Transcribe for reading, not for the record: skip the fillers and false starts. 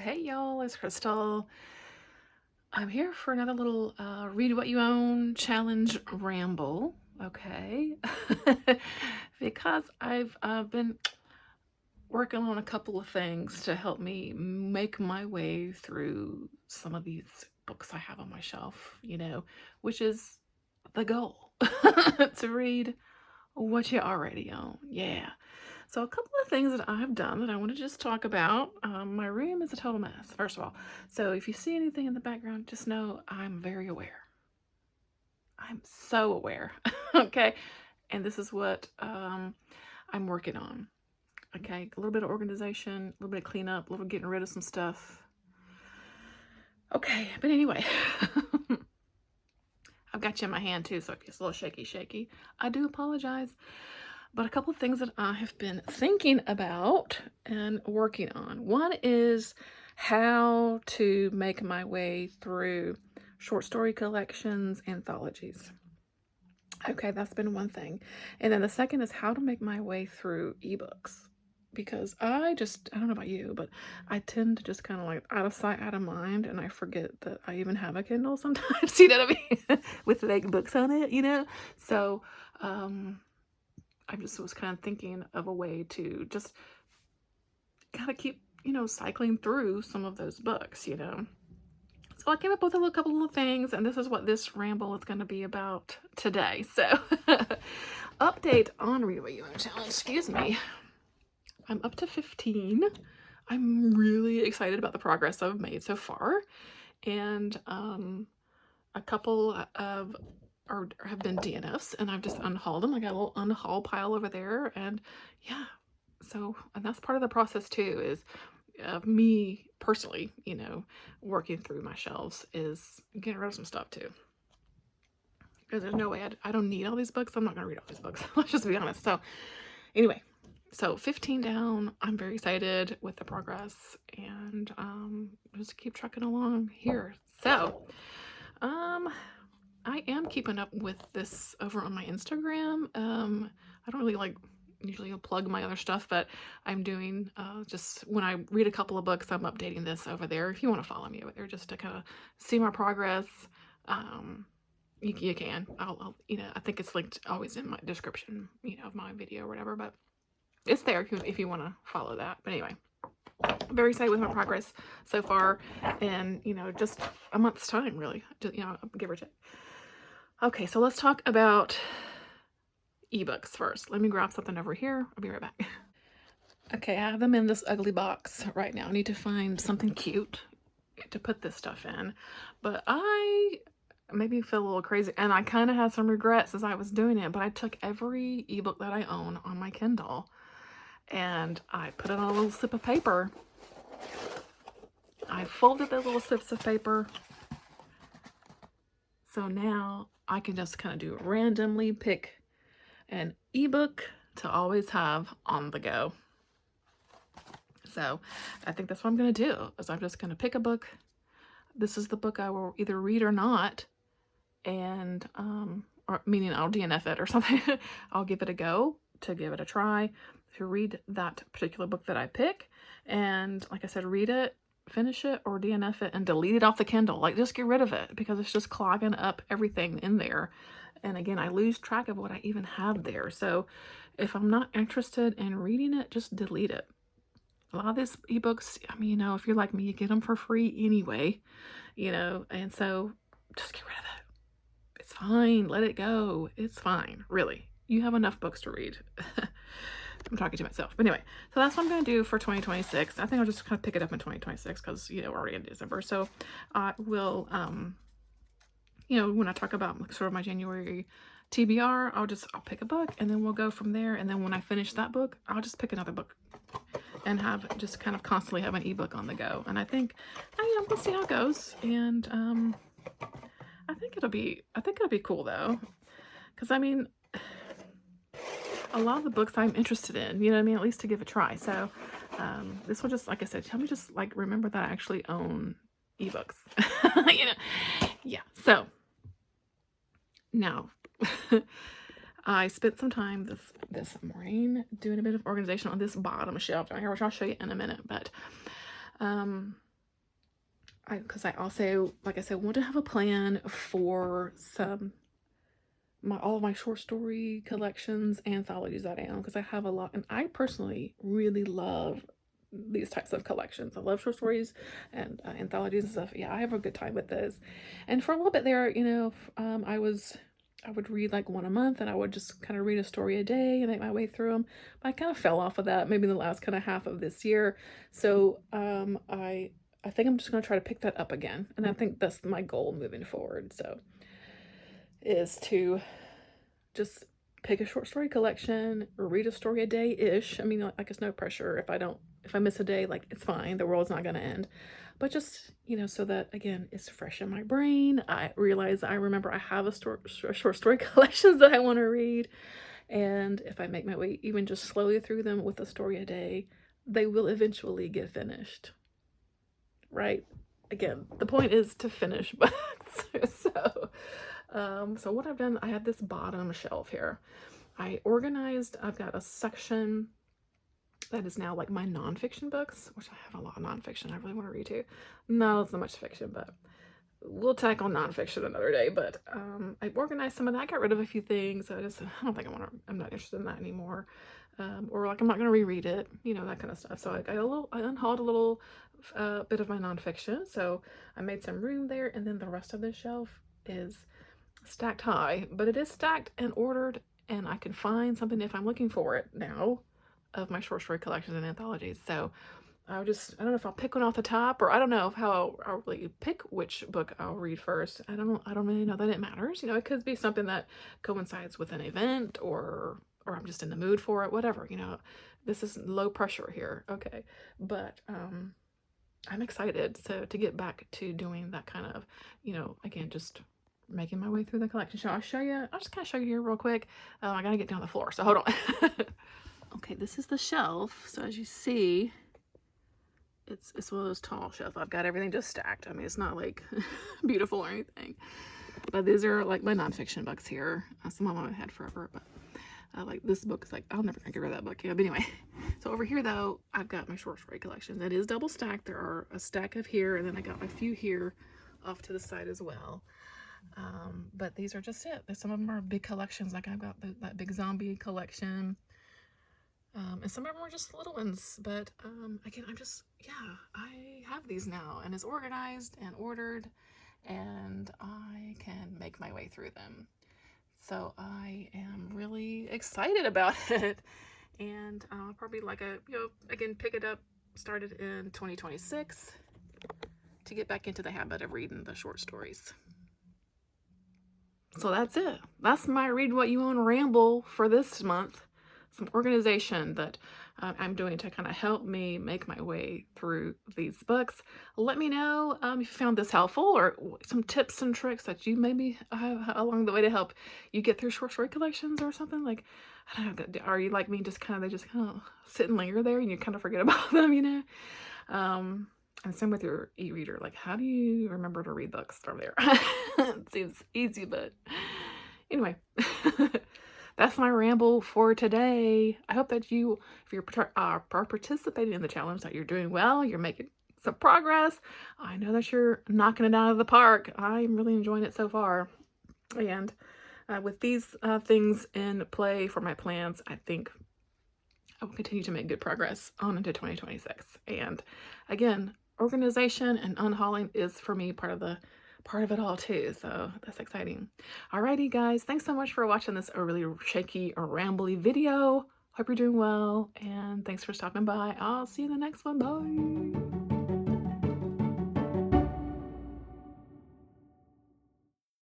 Hey y'all, it's Crystal. I'm here for another little read what you own challenge ramble, okay? Because I've been working on a couple of things to help me make my way through some of these books I have on my shelf, which is the goal to read what you already own. Yeah. So a couple of things that I've done that I want to just talk about. My room is a total mess, first of all. So if you see anything in the background, just know I'm very aware. I'm so aware. Okay. And this is what I'm working on. Okay. A little bit of organization, a little bit of cleanup, a little getting rid of some stuff. Okay. But anyway, I've got you in my hand too. So if it's a little shaky, I do apologize. But a couple of things that I have been thinking about and working on. One is how to make my way through short story collections, anthologies. Okay, that's been one thing. And then the second is how to make my way through ebooks. Because I don't know about you, but I tend to just kind of like out of sight, out of mind, and I forget that I even have a Kindle sometimes, you know what I mean? With like books on it. So, I just was kind of thinking of a way to just kind of keep, cycling through some of those books. So I came up with a couple of things, and this is what this ramble is going to be about today. So, update on Read What You Own Challenge. Excuse me. I'm up to 15. I'm really excited about the progress I've made so far. And a couple of have been DNFs, and I've just unhauled them. I got a little unhaul pile over there, and yeah. So, and that's part of the process too, is me personally, working through my shelves is getting rid of some stuff too. Because there's no way I don't need all these books. I'm not going to read all these books. Let's just be honest. So anyway, so 15 down. I'm very excited with the progress, and just keep trucking along here. So, I am keeping up with this over on my Instagram. I don't really usually plug my other stuff, but I'm doing just when I read a couple of books, I'm updating this over there. If you want to follow me over there just to kind of see my progress, you can. I'll I think it's linked always in my description, of my video or whatever, but it's there if you want to follow that. But anyway, I'm very excited with my progress so far, and just a month's time, really, just, give or take. Okay, so let's talk about ebooks first. Let me grab something over here. I'll be right back. Okay, I have them in this ugly box right now. I need to find something cute to put this stuff in. But I maybe feel a little crazy, and I kind of had some regrets as I was doing it, but I took every ebook that I own on my Kindle and I put it on a little slip of paper. I folded those little slips of paper. So now I can just kind of do randomly pick an ebook to always have on the go. So I think that's what I'm going to do, is I'm just going to pick a book. This is the book I will either read or not, and or meaning I'll DNF it or something. I'll give it a go to give it a try to read that particular book that I pick, and like I said, read it, finish it, or DNF it and delete it off the Kindle. Like, just get rid of it because it's just clogging up everything in there. And again, I lose track of what I even have there. So if I'm not interested in reading it, just delete it. A lot of these ebooks, I mean, if you're like me, you get them for free anyway, and so just get rid of it. It's fine. Let it go. It's fine. Really. You have enough books to read. I'm talking to myself. But anyway, so that's what I'm going to do for 2026. I think I'll just kind of pick it up in 2026 because, we're already in December. So I will, when I talk about sort of my January TBR, I'll pick a book and then we'll go from there. And then when I finish that book, I'll just pick another book and have just kind of constantly have an ebook on the go. And I think, we'll see how it goes. And I think it'll be cool though. Because I mean, a lot of the books I'm interested in, at least to give a try. So this will just, like I said, help me just remember that I actually own ebooks. Yeah. So now I spent some time this morning doing a bit of organization on this bottom shelf down here, which I'll show you in a minute. But because I also, like I said, want to have a plan for all of my short story collections, anthologies that I own, because I have a lot, and I personally really love these types of collections. I love short stories and anthologies and stuff. Yeah, I have a good time with this. And for a little bit there, I would read like one a month, and I would just kind of read a story a day and make my way through them. But I kind of fell off of that maybe in the last kind of half of this year. So I think I'm just going to try to pick that up again, and I think that's my goal moving forward. So is to just pick a short story collection or read a story a day-ish. I mean, like, it's no pressure. If I miss a day, like, it's fine. The world's not going to end. But just, so that, again, it's fresh in my brain. I remember I have a short story collections that I want to read. And if I make my way even just slowly through them with a story a day, they will eventually get finished. Right? Again, the point is to finish books. So what I've done, I have this bottom shelf here. I've got a section that is now like my nonfiction books, which I have a lot of nonfiction I really want to read too. Not so much fiction, but we'll tackle nonfiction another day. But I organized some of that. I got rid of a few things. I don't think I'm not interested in that anymore. Or like I'm not going to reread it, that kind of stuff. So I unhauled a little bit of my nonfiction. So I made some room there, and then the rest of this shelf is stacked high, but it is stacked and ordered, and I can find something if I'm looking for it now of my short story collections and anthologies. So I don't know if I'll pick one off the top, or I don't know how I'll really pick which book I'll read first. I don't really know that it matters. It could be something that coincides with an event, or I'm just in the mood for it, whatever. This is low pressure here. Okay. But I'm excited to get back to doing that kind of, again, just making my way through the collection. So I'll just kind of show you here real quick. I gotta get down the floor, so hold on. Okay, this is the shelf. So as you see, it's one of those tall shelves. I've got everything just stacked. I mean, it's not like beautiful or anything, but these are like my nonfiction books here. Some of them I've had forever, but like this book is like, I'll never get rid of that book. But anyway, so over here though, I've got my short story collection. It is double stacked. There are a stack of here, and then I got a few here off to the side as well. But these are just it. Some of them are big collections, like I've got that big zombie collection, and some of them are just little ones, but again, I have these now, and it's organized and ordered, and I can make my way through them. So I am really excited about it, and I'll probably again, pick it up, started in 2026 to get back into the habit of reading the short stories. So that's it. That's my Read What You Own ramble for this month. Some organization that I'm doing to kind of help me make my way through these books. Let me know if you found this helpful, or some tips and tricks that you maybe have along the way to help you get through short story collections or something. Like, I don't know, are you like me, they just kind of sit and linger there and you kind of forget about them, And same with your e-reader. Like, how do you remember to read books from there? It seems easy, but anyway, that's my ramble for today. I hope that if you're participating in the challenge, that you're doing well, you're making some progress. I know that you're knocking it out of the park. I'm really enjoying it so far. And with these things in play for my plans, I think I will continue to make good progress on into 2026. And again, organization and unhauling is for me part of it all too, so that's exciting. Alrighty guys, thanks so much for watching this really shaky or rambly video. Hope you're doing well, and thanks for stopping by. I'll see you in the next one. Bye.